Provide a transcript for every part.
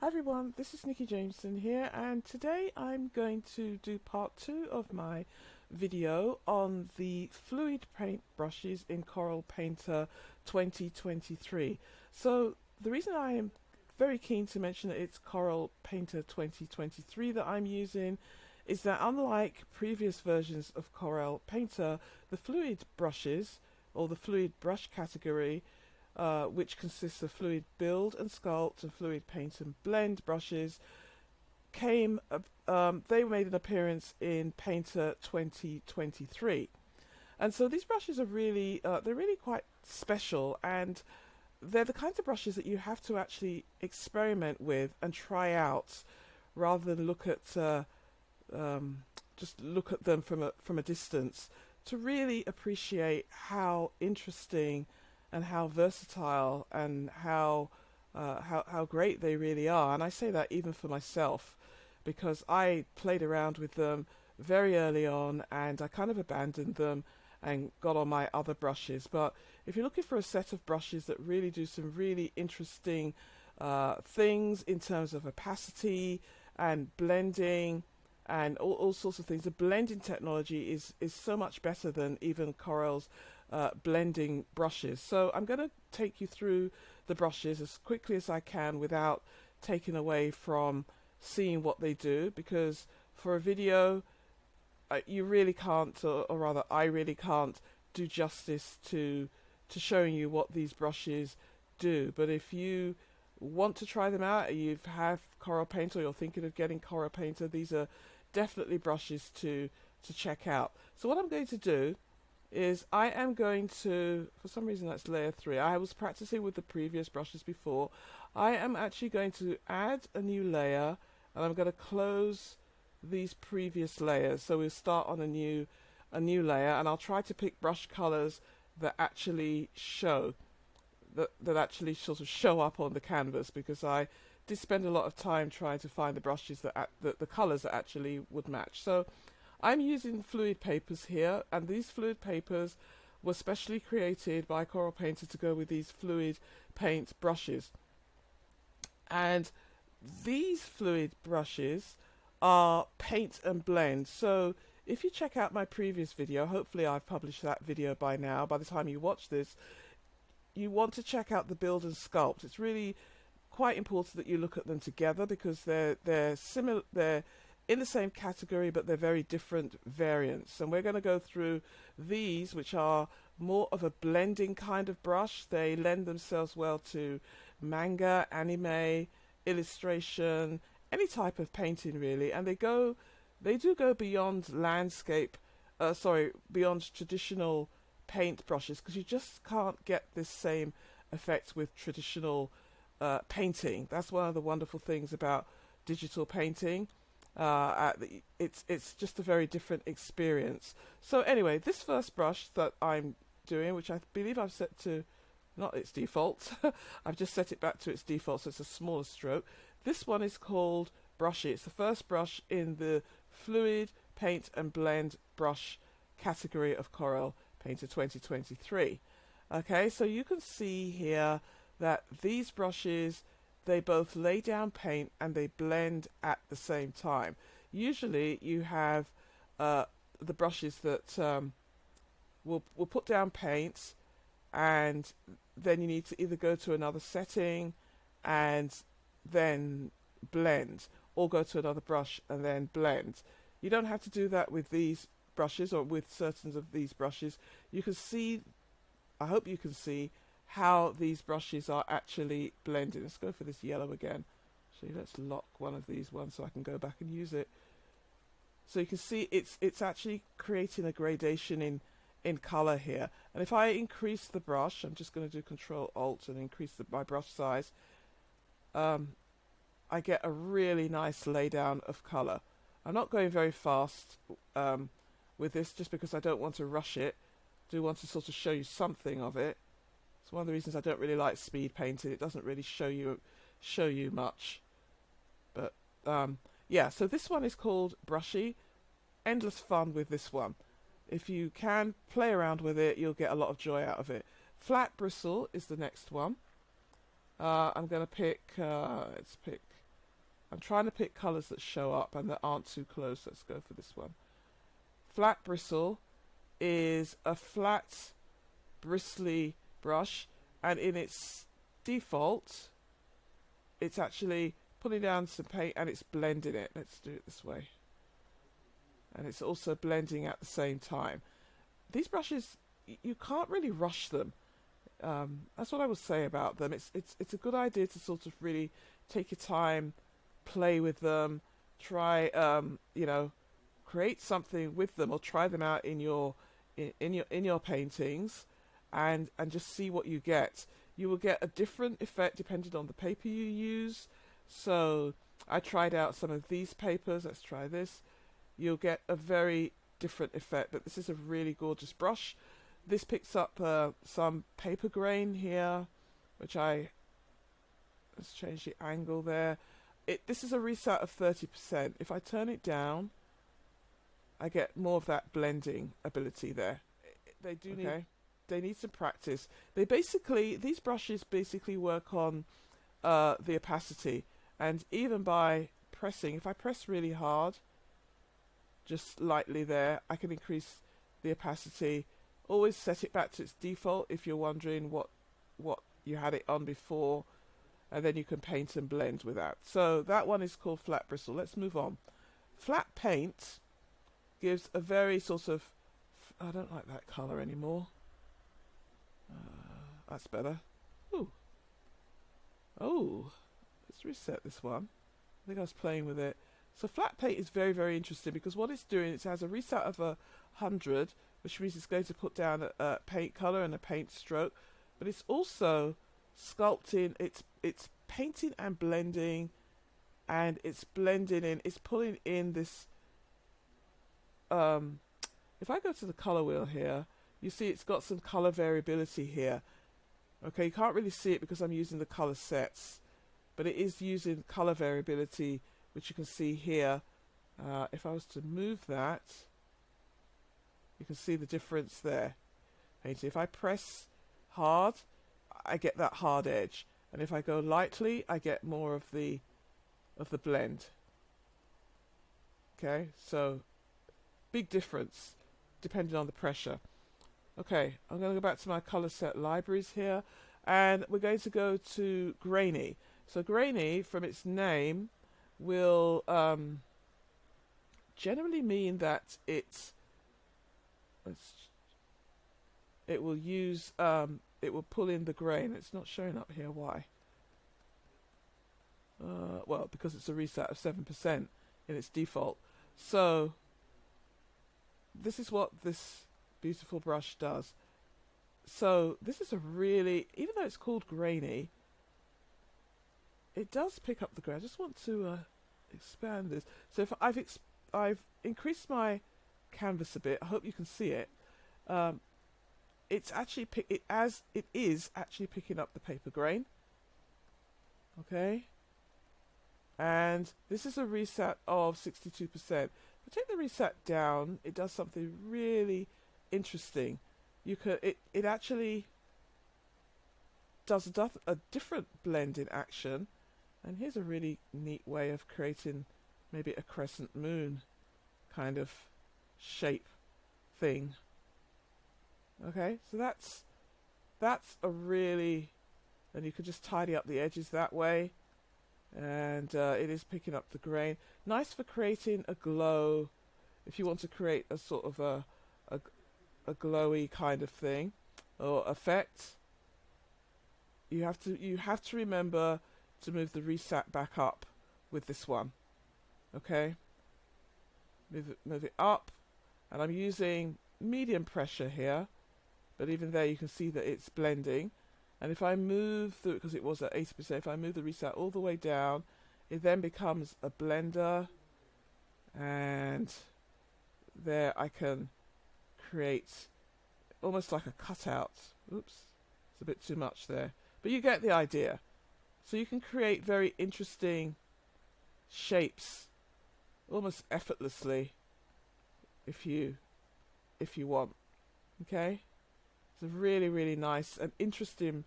Hi everyone, this is Nikki Jameson here, and today I'm going to do part 2 of my video on the fluid paint brushes in Corel Painter 2023. So the reason I am very keen to mention that it's Corel Painter 2023 that I'm using is that unlike previous versions of Corel Painter, the fluid brushes, or the fluid brush category, which consists of fluid build and sculpt and fluid paint and blend brushes, they made an appearance in Painter 2023. And so these brushes are they're really quite special, and they're the kinds of brushes that you have to actually experiment with and try out, rather than just look at them from a distance, to really appreciate how interesting and how versatile and how great they really are. And I say that even for myself, because I played around with them very early on and I kind of abandoned them and got on my other brushes. But if you're looking for a set of brushes that really do some really interesting things in terms of opacity and blending and all sorts of things, the blending technology is so much better than even Corel's blending brushes. So I'm going to take you through the brushes as quickly as I can without taking away from seeing what they do, because for a video you really can't, or rather I really can't do justice to showing you what these brushes do. But if you want to try them out, you have Corel Painter, or you're thinking of getting Corel Painter, these are definitely brushes to check out. So what I'm going to do is I am going to, for some reason that's layer 3, I was practicing with the previous brushes before. I am actually going to add a new layer, and I'm going to close these previous layers. So we'll start on a new layer, and I'll try to pick brush colors that actually show, that actually sort of show up on the canvas, because I did spend a lot of time trying to find the brushes that the colors that actually would match. So I'm using fluid papers here, and these fluid papers were specially created by Corel Painter to go with these fluid paint brushes. And these fluid brushes are paint and blend. So if you check out my previous video, hopefully I've published that video by now, by the time you watch this, you want to check out the build and sculpt. It's really quite important that you look at them together, because they're similar, they're in the same category, but they're very different variants. And we're going to go through these, which are more of a blending kind of brush. They lend themselves well to manga, anime, illustration, any type of painting really. And they do go beyond beyond traditional paint brushes, because you just can't get this same effect with traditional painting. That's one of the wonderful things about digital painting. It's just a very different experience. So anyway, this first brush that I'm doing, which I believe I've set to not its default, I've just set it back to its default, so it's a smaller stroke. This one is called Brushy. It's the first brush in the fluid paint and blend brush category of Corel Painter 2023. Okay, so you can see here that these brushes, they both lay down paint and they blend at the same time. Usually you have the brushes that will put down paint, and then you need to either go to another setting and then blend, or go to another brush and then blend. You don't have to do that with these brushes, or with certain of these brushes. You can see, I hope you can see, how these brushes are actually blending. Let's go for this yellow again. Actually, let's lock one of these ones so I can go back and use it. So you can see it's actually creating a gradation in color here. And if I increase the brush, I'm just going to do Control Alt and increase my brush size, I get a really nice laydown of color. I'm not going very fast with this, just because I don't want to rush it. I do want to sort of show you something of it. It's one of the reasons I don't really like speed painting. It doesn't really show you much. But yeah, so this one is called Brushy. Endless fun with this one. If you can play around with it, you'll get a lot of joy out of it. Flat Bristle is the next one. I'm going to pick, let's pick I'm trying to pick colours that show up and that aren't too close. Let's go for this one. Flat bristle is a flat, bristly brush, and in its default, it's actually putting down some paint and it's blending it. Let's do it this way. And it's also blending at the same time. These brushes, you can't really rush them. That's what I would say about them. It's a good idea to sort of really take your time, play with them, try create something with them, or try them out in your paintings, and just see what you get. You will get a different effect depending on the paper you use. So I tried out some of these papers. Let's try this. You'll get a very different effect, but this is a really gorgeous brush. This picks up some paper grain here, which let's change the angle there. This is a reset of 30%. If I turn it down, I get more of that blending ability there. They do need some practice. These brushes basically work on the opacity, and even by pressing, if I press really hard, just lightly there, I can increase the opacity. Always set it back to its default if you're wondering what you had it on before, and then you can paint and blend with that. So that one is called flat bristle. Let's move on. Flat paint gives a very sort of, I don't like that color anymore. That's better. Ooh. Oh, let's reset this one. I think I was playing with it. So flat paint is very, very interesting because what it's doing, it has a reset of 100, which means it's going to put down a paint color and a paint stroke, but it's also sculpting. It's painting and blending, and it's blending in. It's pulling in this. If I go to the color wheel here, you see it's got some color variability here. Okay, you can't really see it because I'm using the color sets, but it is using color variability, which you can see here. If I was to move that, you can see the difference there. If I press hard, I get that hard edge, and if I go lightly, I get more of the blend. Okay, so big difference depending on the pressure. Okay, I'm going to go back to my color set libraries here, and we're going to go to grainy. So grainy, from its name, will generally mean that it will use it will pull in the grain. It's not showing up here. Why? Well, because it's a reset of 7% in its default. So this is what this beautiful brush does. So this is a really, even though it's called grainy, it does pick up the grain. I just want to expand this. So if I've increased my canvas a bit, I hope you can see it. It's actually it is actually picking up the paper grain. Okay, and this is a reset of 62%. If I take the reset down, it does something really interesting. It actually does a different blend in action, and here's a really neat way of creating maybe a crescent moon kind of shape thing. Okay, so that's a really, and you can just tidy up the edges that way, and it is picking up the grain. Nice for creating a glow, if you want to create a sort of a glowy kind of thing or effect. You have to remember to move the reset back up with this one. Okay, move it up, and I'm using medium pressure here, but even there you can see that it's blending. And if I move through, because it was at 80%, if I move the reset all the way down, it then becomes a blender, and there I can create almost like a cutout. Oops, it's a bit too much there, but you get the idea. So you can create very interesting shapes almost effortlessly if you want. Okay, it's a really, really nice and interesting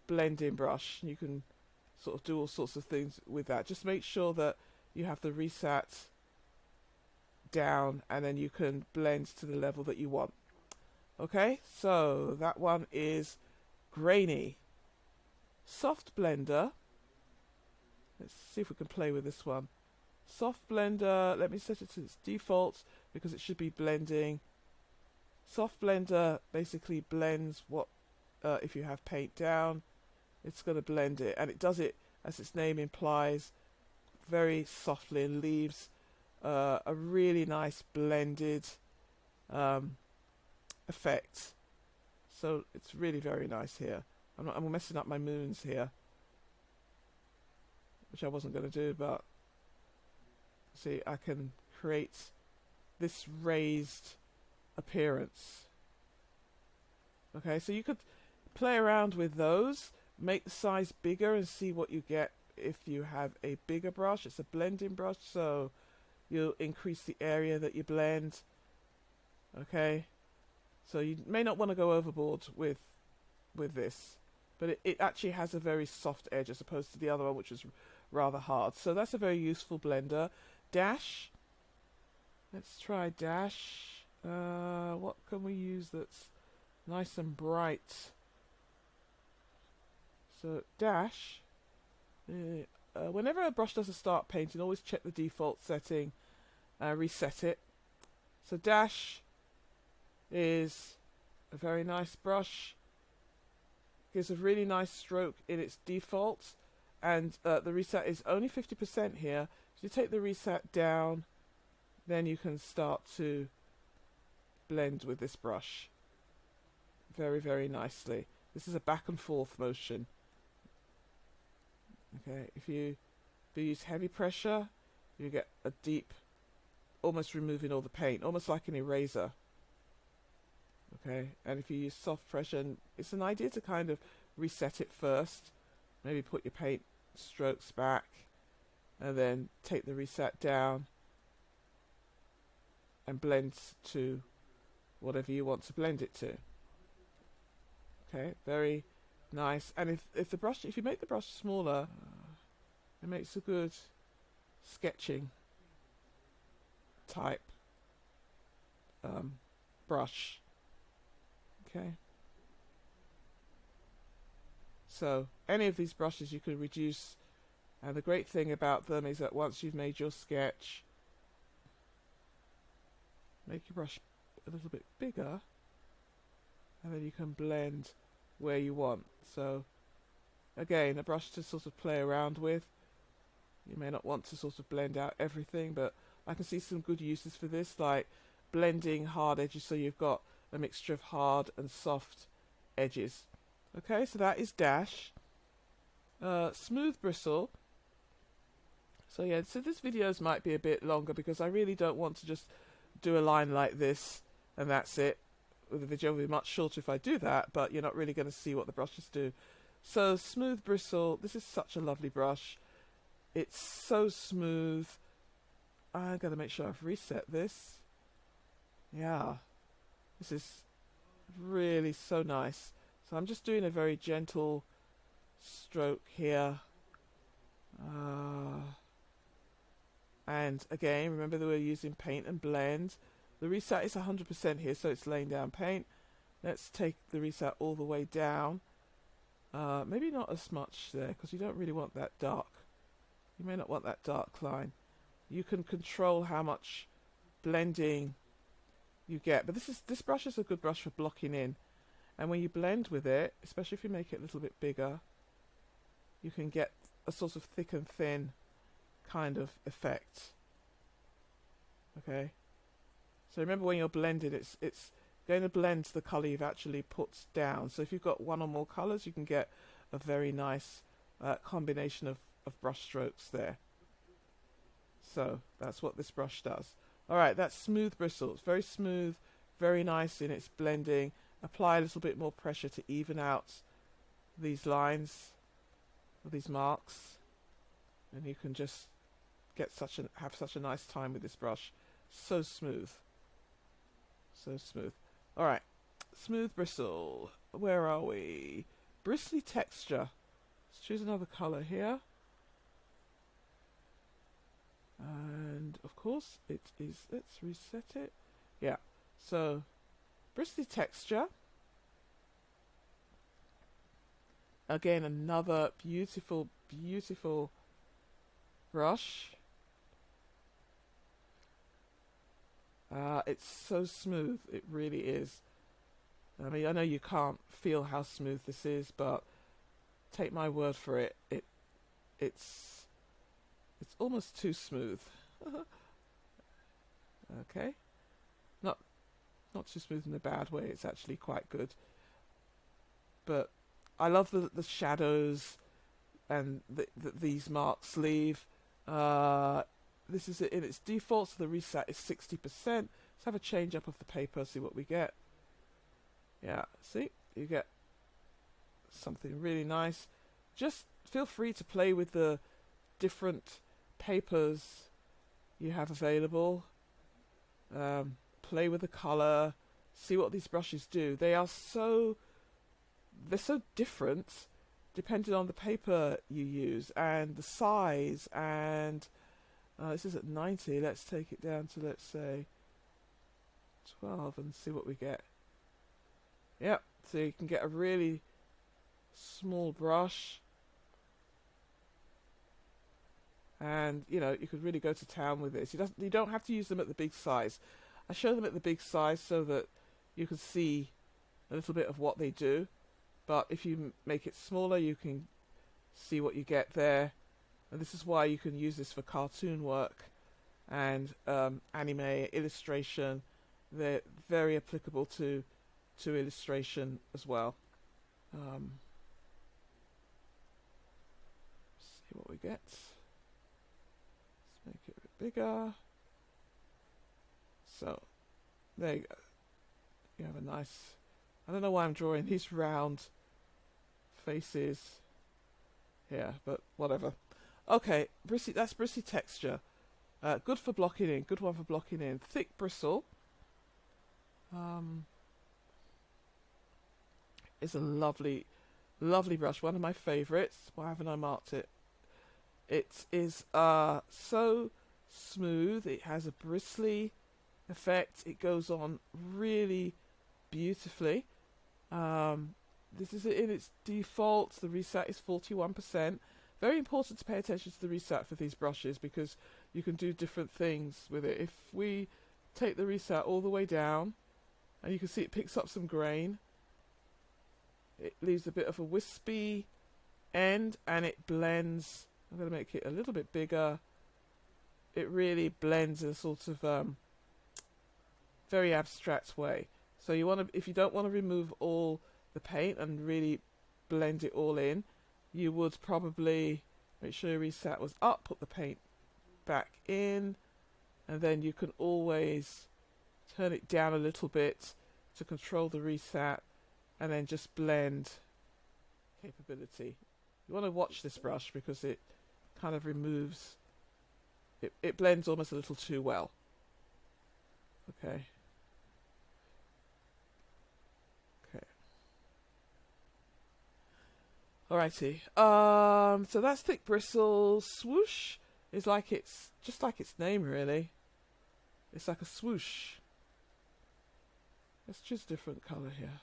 blending brush. You can sort of do all sorts of things with that. Just make sure that you have the reset down, and then you can blend to the level that you want. Okay, so that one is grainy. Soft blender. Let's see if we can play with this one. Soft blender, let me set it to its default because it should be blending. Soft blender basically blends what, if you have paint down, it's going to blend it, and it does it, as its name implies, very softly, and leaves a really nice blended effect. So it's really very nice here. I'm messing up my moons here, which I wasn't going to do, but see, I can create this raised appearance. Okay, so you could play around with those, make the size bigger, and see what you get if you have a bigger brush. It's a blending brush, so you'll increase the area that you blend. Okay, so you may not want to go overboard with this, but it actually has a very soft edge as opposed to the other one, which is rather hard. So that's a very useful blender. Dash. Let's try Dash. What can we use that's nice and bright? So Dash. Whenever a brush does a start painting, always check the default setting, reset it. So Dash is a very nice brush. Gives a really nice stroke in its default, and the reset is only 50% here. So you take the reset down, then you can start to blend with this brush very, very nicely. This is a back and forth motion. Okay, if you use heavy pressure, you get a deep, almost removing all the paint, almost like an eraser. Okay, and if you use soft pressure, and it's an idea to kind of reset it first, maybe put your paint strokes back, and then take the reset down and blend to whatever you want to blend it to. Okay, very nice. And if you make the brush smaller, it makes a good sketching type brush. Okay. So any of these brushes you can reduce, and the great thing about them is that once you've made your sketch, make your brush a little bit bigger, and then you can blend where you want. So again, a brush to sort of play around with. You may not want to sort of blend out everything, but I can see some good uses for this, like blending hard edges, so you've got a mixture of hard and soft edges. Okay, so that is Dash. Smooth bristle. So yeah, so this videos might be a bit longer because I really don't want to just do a line like this and that's it. The video will be much shorter if I do that, but you're not really going to see what the brushes do. So smooth bristle, this is such a lovely brush. It's so smooth. I'm going to make sure I've reset this. Yeah, this is really so nice. So I'm just doing a very gentle stroke here. And again, remember that we're using paint and blend. The reset is 100% here, so it's laying down paint. Let's take the reset all the way down. Maybe not as much there, because you don't really want that dark. You may not want that dark line. You can control how much blending you get. But this brush is a good brush for blocking in. And when you blend with it, especially if you make it a little bit bigger, you can get a sort of thick and thin kind of effect. Okay. So remember, when you're blending, it's going to blend to the colour you've actually put down. So if you've got one or more colours, you can get a very nice combination of brush strokes there. So that's what this brush does. Alright, that's smooth bristle. It's very smooth, very nice in its blending. Apply a little bit more pressure to even out these lines, or these marks, and you can just get have such a nice time with this brush. So smooth. So smooth. Alright, smooth bristle. Where are we? Bristly texture. Let's choose another color here. And of course it is, let's reset it. Yeah, so bristly texture. Again, another beautiful, beautiful brush. It's so smooth, it really is. I mean, I know you can't feel how smooth this is, but take my word for it, it's almost too smooth. Okay, not too smooth in a bad way. It's actually quite good. But I love the shadows and these marks leave. This is in its default, so the reset is 60%. Let's have a change up of the paper, see what we get. Yeah, see, you get something really nice. Just feel free to play with the different papers you have available. Play with the color, see what these brushes do. They're so different depending on the paper you use and the size. And this is at 90. Let's take it down to, let's say, 12 and see what we get. Yep, so you can get a really small brush, and you know, you could really go to town with this. You don't have to use them at the big size. I show them at the big size so that you can see a little bit of what they do, but if you make it smaller, you can see what you get there. And this is why you can use this for cartoon work and anime illustration. They're very applicable to illustration as well. See what we get. Let's make it a bit bigger. So there you go. You have a nice, I don't know why I'm drawing these round faces here, but whatever. Okay, that's bristly texture. Good for blocking in, good one for blocking in. Thick bristle. It's a lovely, lovely brush, one of my favourites. Why haven't I marked it? It is so smooth. It has a bristly effect. It goes on really beautifully. This is in its default. The reset is 41%. Very important to pay attention to the reset for these brushes because you can do different things with it. If we take the reset all the way down, and you can see it picks up some grain, it leaves a bit of a wispy end, and it blends. I'm going to make it a little bit bigger. It really blends in a sort of very abstract way. So you want to, if you don't want to remove all the paint and really blend it all in, you would probably make sure your reset was up, put the paint back in, and then you can always turn it down a little bit to control the reset, and then just blend capability. You want to watch this brush because it kind of removes, it blends almost a little too well. Okay. Alrighty. So that's thick bristle. Swoosh is like it's just like its name, really. It's like a swoosh. Let's choose a different color here.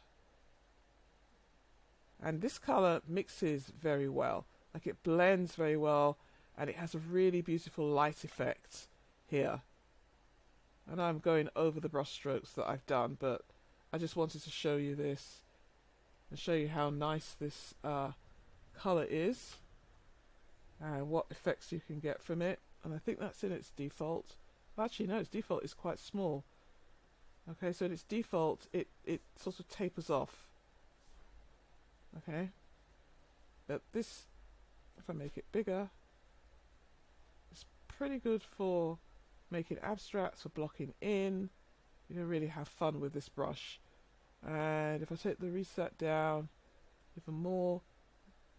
And this color mixes very well. Like it blends very well, and it has a really beautiful light effect here. And I'm going over the brush strokes that I've done, but I just wanted to show you this and show you how nice this color is and what effects you can get from it. And I think that's in its default. Actually, no, its default is quite small. Okay, so in its default, it sort of tapers off. Okay, but this, if I make it bigger, it's pretty good for making abstracts, for blocking in. You can really have fun with this brush. And if I take the reset down even more,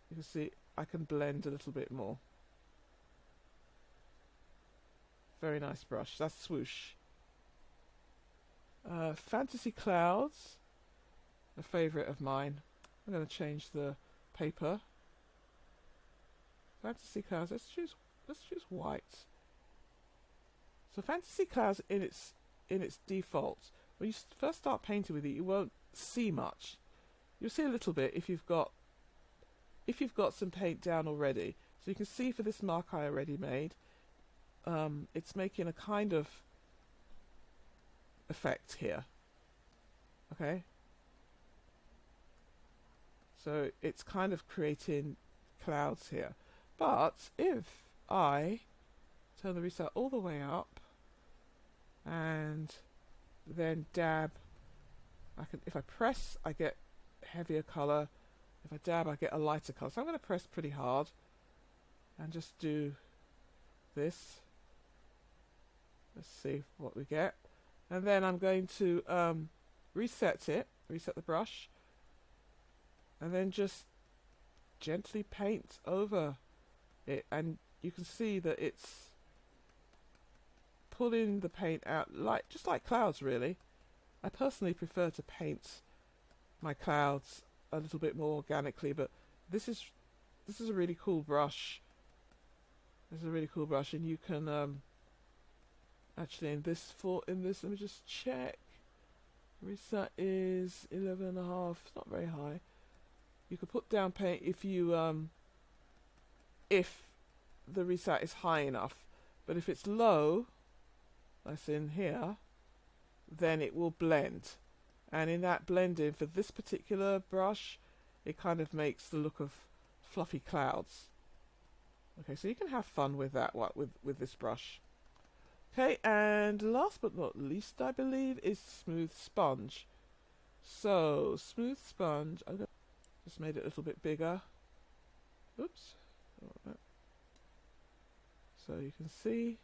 you can see I can blend a little bit more. Very nice brush. That's Swoosh. Fantasy Clouds, a favourite of mine. I'm going to change the paper. Fantasy clouds. Let's choose white. So fantasy clouds in its default, when you first start painting with it, you won't see much. You'll see a little bit if you've got some paint down already. So you can see for this mark I already made, it's making a kind of effect here. Okay. So it's kind of creating clouds here. But if I turn the reset all the way up and then dab, if I press, I get heavier color. If I dab, I get a lighter color. So I'm going to press pretty hard and just do this. Let's see what we get. And then I'm going to reset the brush, and then just gently paint over it. And you can see that it's pulling the paint out just like clouds, really. I personally prefer to paint my clouds a little bit more organically, but this is a really cool brush. This is a really cool brush, and you can actually in this let me just check. Reset is 11.5. It's not very high. You could put down paint if the reset is high enough, but if it's low, that's in here, then it will blend. And in that blending for this particular brush, it kind of makes the look of fluffy clouds. Okay, so you can have fun with that with this brush. Okay, and last but not least, I believe, is smooth sponge. So smooth sponge, I'm gonna just made it a little bit bigger. Oops. So you can see,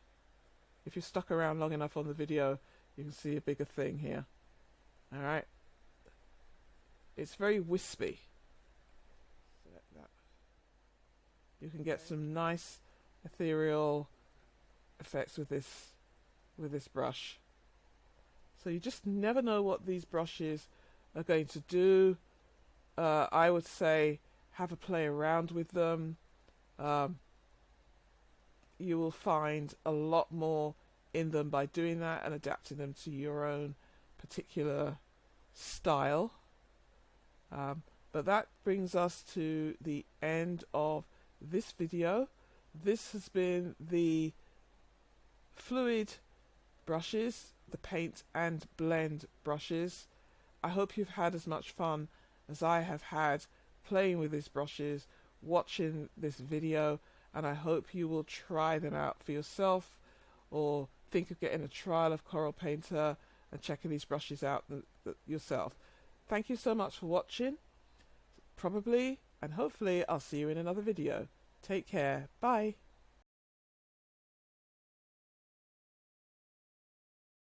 if you're stuck around long enough on the video, you can see a bigger thing here. Alright. It's very wispy. You can get some nice ethereal effects with this brush. So you just never know what these brushes are going to do. I would say have a play around with them. You will find a lot more in them by doing that and adapting them to your own particular style. But that brings us to the end of this video. This has been the fluid brushes, the paint and blend brushes. I hope you've had as much fun as I have had playing with these brushes, watching this video, and I hope you will try them out for yourself, or think of getting a trial of Corel Painter and checking these brushes out yourself. Thank you so much for watching. Probably and hopefully I'll see you in another video. Take care. Bye.